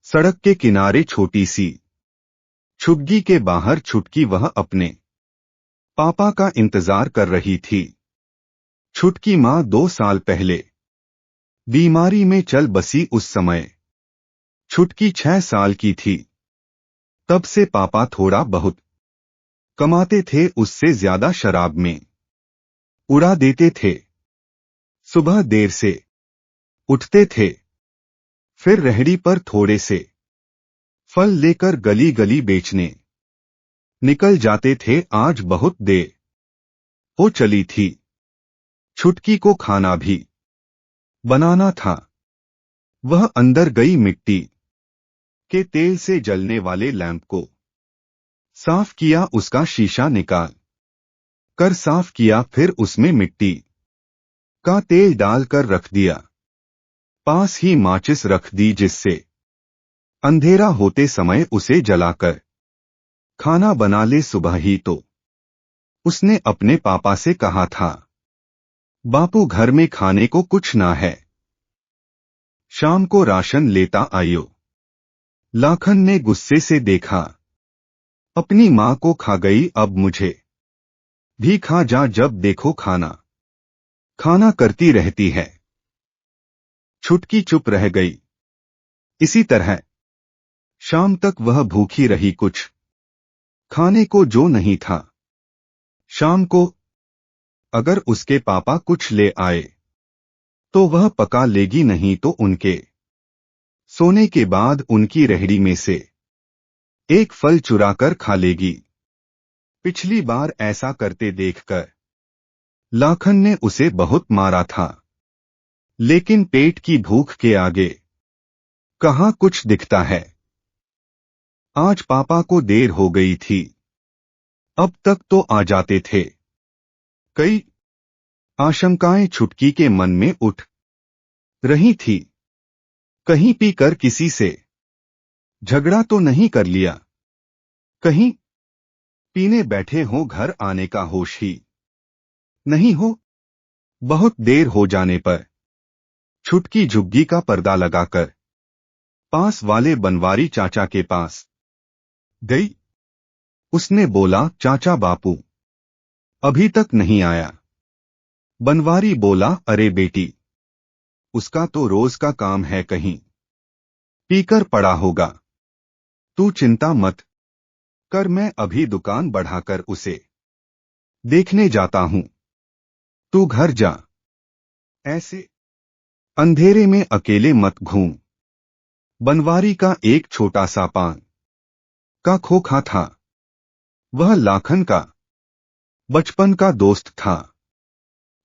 सड़क के किनारे छोटी सी झुग्गी के बाहर छुटकी वह अपने पापा का इंतजार कर रही थी। छुटकी माँ 2 साल पहले बीमारी में चल बसी। उस समय छुटकी 6 साल की थी। तब से पापा थोड़ा बहुत कमाते थे, उससे ज्यादा शराब में उड़ा देते थे। सुबह देर से उठते थे, फिर रेहड़ी पर थोड़े से फल लेकर गली गली बेचने निकल जाते थे। आज बहुत देर हो चली थी। छुटकी को खाना भी बनाना था। वह अंदर गई, मिट्टी के तेल से जलने वाले लैंप को साफ किया, उसका शीशा निकाल कर साफ किया, फिर उसमें मिट्टी का तेल डालकर रख दिया। पास ही माचिस रख दी, जिससे अंधेरा होते समय उसे जलाकर खाना बना ले। सुबह ही तो उसने अपने पापा से कहा था, बापू घर में खाने को कुछ ना है, शाम को राशन लेता आइयो। लाखन ने गुस्से से देखा, अपनी माँ को खा गई, अब मुझे भी खा जा। जब देखो खाना खाना करती रहती है। छुटकी चुप रह गई। इसी तरह शाम तक वह भूखी रही। कुछ खाने को जो नहीं था। शाम को अगर उसके पापा कुछ ले आए तो वह पका लेगी, नहीं तो उनके सोने के बाद उनकी रेहड़ी में से एक फल चुराकर खा लेगी। पिछली बार ऐसा करते देखकर लाखन ने उसे बहुत मारा था, लेकिन पेट की भूख के आगे कहाँ कुछ दिखता है। आज पापा को देर हो गई थी, अब तक तो आ जाते थे। कई आशंकाएं छुटकी के मन में उठ रही थी। कहीं पीकर किसी से झगड़ा तो नहीं कर लिया, कहीं पीने बैठे हो, घर आने का होश ही नहीं हो। बहुत देर हो जाने पर छुटकी झुग्गी का पर्दा लगाकर पास वाले बनवारी चाचा के पास गई। उसने बोला, चाचा बापू अभी तक नहीं आया। बनवारी बोला, अरे बेटी, उसका तो रोज का काम है, कहीं पीकर पड़ा होगा। तू चिंता मत कर, मैं अभी दुकान बढ़ाकर उसे देखने जाता हूं, तू घर जा। ऐसे अंधेरे में अकेले मत घूम। बनवारी का एक छोटा सा पान का खोखा था। वह लाखन का बचपन का दोस्त था।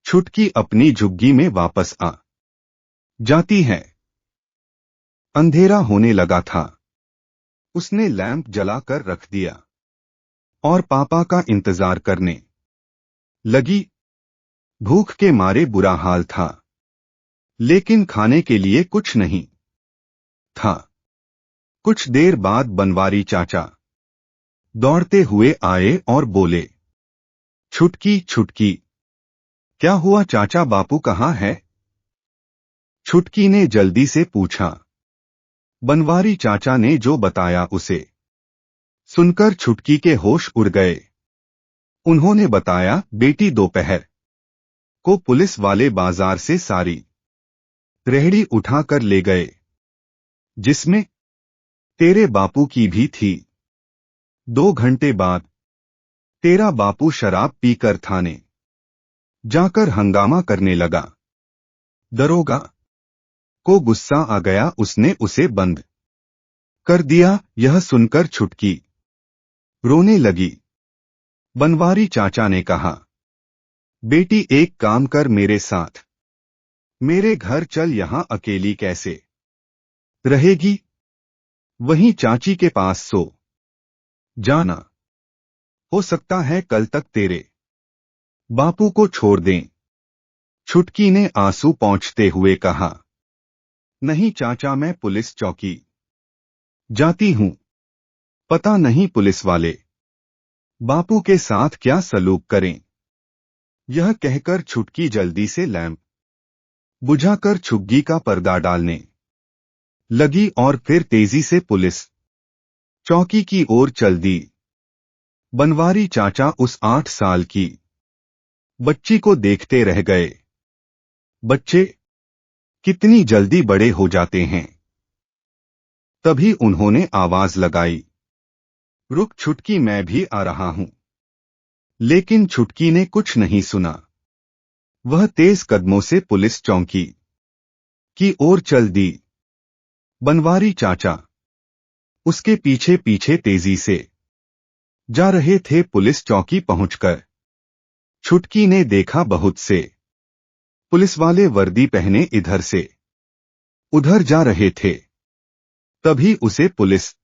छुटकी अपनी झुग्गी में वापस आ जाती है। अंधेरा होने लगा था। उसने लैंप जलाकर रख दिया और पापा का इंतजार करने लगी। भूख के मारे बुरा हाल था, लेकिन खाने के लिए कुछ नहीं था। कुछ देर बाद बनवारी चाचा दौड़ते हुए आए और बोले, छुटकी छुटकी, क्या हुआ चाचा, बापू कहाँ है? छुटकी ने जल्दी से पूछा। बनवारी चाचा ने जो बताया उसे सुनकर छुटकी के होश उड़ गए। उन्होंने बताया, बेटी दोपहर को पुलिस वाले बाजार से सारी रेहड़ी उठाकर ले गए, जिसमें तेरे बापू की भी थी। 2 घंटे बाद तेरा बापू शराब पीकर थाने जाकर हंगामा करने लगा। दरोगा को गुस्सा आ गया, उसने उसे बंद कर दिया। यह सुनकर छुटकी रोने लगी। बनवारी चाचा ने कहा, बेटी एक काम कर, मेरे साथ मेरे घर चल, यहां अकेली कैसे रहेगी? वहीं चाची के पास सो जाना, हो सकता है कल तक तेरे बापू को छोड़ दें। छुटकी ने आंसू पोंछते हुए कहा, नहीं चाचा, मैं पुलिस चौकी जाती हूं, पता नहीं पुलिस वाले बापू के साथ क्या सलूक करें। यह कहकर छुटकी जल्दी से लैंप बुझाकर झुग्गी का पर्दा डालने लगी और फिर तेजी से पुलिस चौकी की ओर चल दी। बनवारी चाचा उस 8 साल की बच्ची को देखते रह गए। बच्चे कितनी जल्दी बड़े हो जाते हैं। तभी उन्होंने आवाज लगाई, रुक छुटकी, मैं भी आ रहा हूं। लेकिन छुटकी ने कुछ नहीं सुना। वह तेज कदमों से पुलिस चौकी की ओर चल दी। बनवारी चाचा उसके पीछे पीछे तेजी से जा रहे थे। पुलिस चौकी पहुंचकर छुटकी ने देखा बहुत से पुलिस वाले वर्दी पहने इधर से उधर जा रहे थे। तभी उसे पुलिस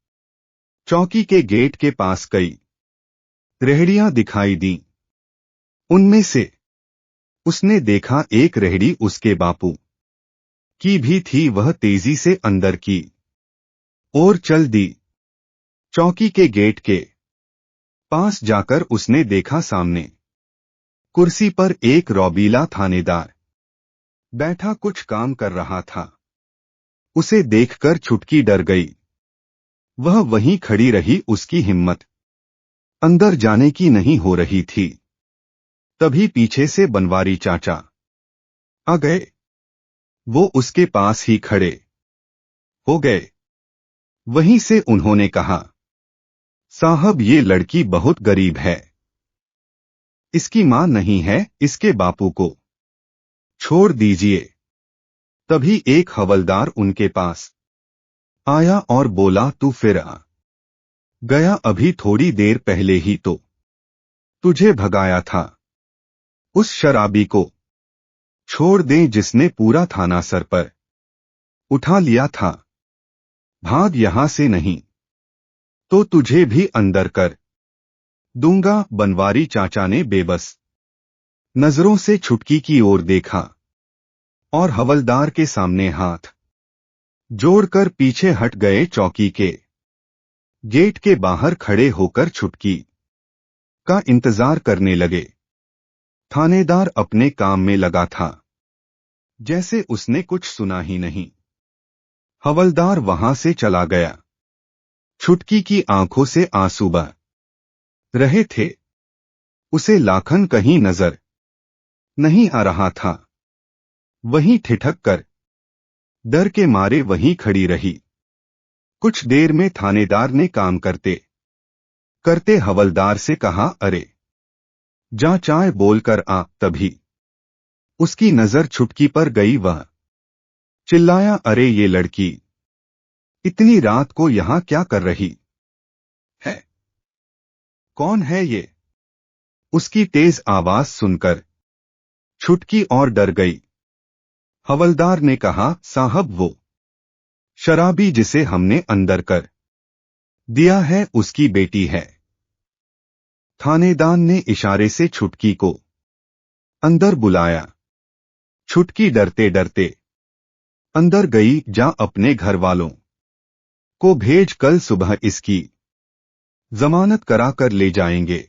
चौकी के गेट के पास कई रेहड़ियां दिखाई दी। उनमें से उसने देखा एक रेहड़ी उसके बापू की भी थी। वह तेजी से अंदर की ओर चल दी। चौकी के गेट के पास जाकर उसने देखा सामने कुर्सी पर एक रौबीला थानेदार बैठा कुछ काम कर रहा था। उसे देखकर छुटकी डर गई। वह वहीं खड़ी रही, उसकी हिम्मत अंदर जाने की नहीं हो रही थी। तभी पीछे से बनवारी चाचा आ गए। वो उसके पास ही खड़े हो गए। वहीं से उन्होंने कहा, साहब ये लड़की बहुत गरीब है, इसकी मां नहीं है, इसके बापू को छोड़ दीजिए। तभी एक हवलदार उनके पास आया और बोला, तू फिर आ गया, अभी थोड़ी देर पहले ही तो तुझे भगाया था। उस शराबी को छोड़ दें जिसने पूरा थाना सर पर उठा लिया था। भाग यहां से, नहीं तो तुझे भी अंदर कर दूंगा। बनवारी चाचा ने बेबस नजरों से छुटकी की ओर देखा और हवलदार के सामने हाथ जोड़कर पीछे हट गए। चौकी के गेट के बाहर खड़े होकर छुटकी का इंतजार करने लगे। थानेदार अपने काम में लगा था, जैसे उसने कुछ सुना ही नहीं। हवलदार वहां से चला गया। छुटकी की आंखों से आंसू बह रहे थे। उसे लाखन कहीं नजर नहीं आ रहा था। वहीं ठिठक कर डर के मारे वहीं खड़ी रही। कुछ देर में थानेदार ने काम करते करते हवलदार से कहा, अरे जा चाय बोलकर आ। तभी उसकी नजर छुटकी पर गई। वह चिल्लाया, अरे ये लड़की इतनी रात को यहां क्या कर रही है? कौन है ये? उसकी तेज आवाज सुनकर छुटकी और डर गई। हवलदार ने कहा, साहब वो शराबी जिसे हमने अंदर कर दिया है, उसकी बेटी है। थानेदार ने इशारे से छुटकी को अंदर बुलाया। छुटकी डरते डरते अंदर गई। जा अपने घर वालों को भेज, कल सुबह इसकी जमानत करा कर ले जाएंगे।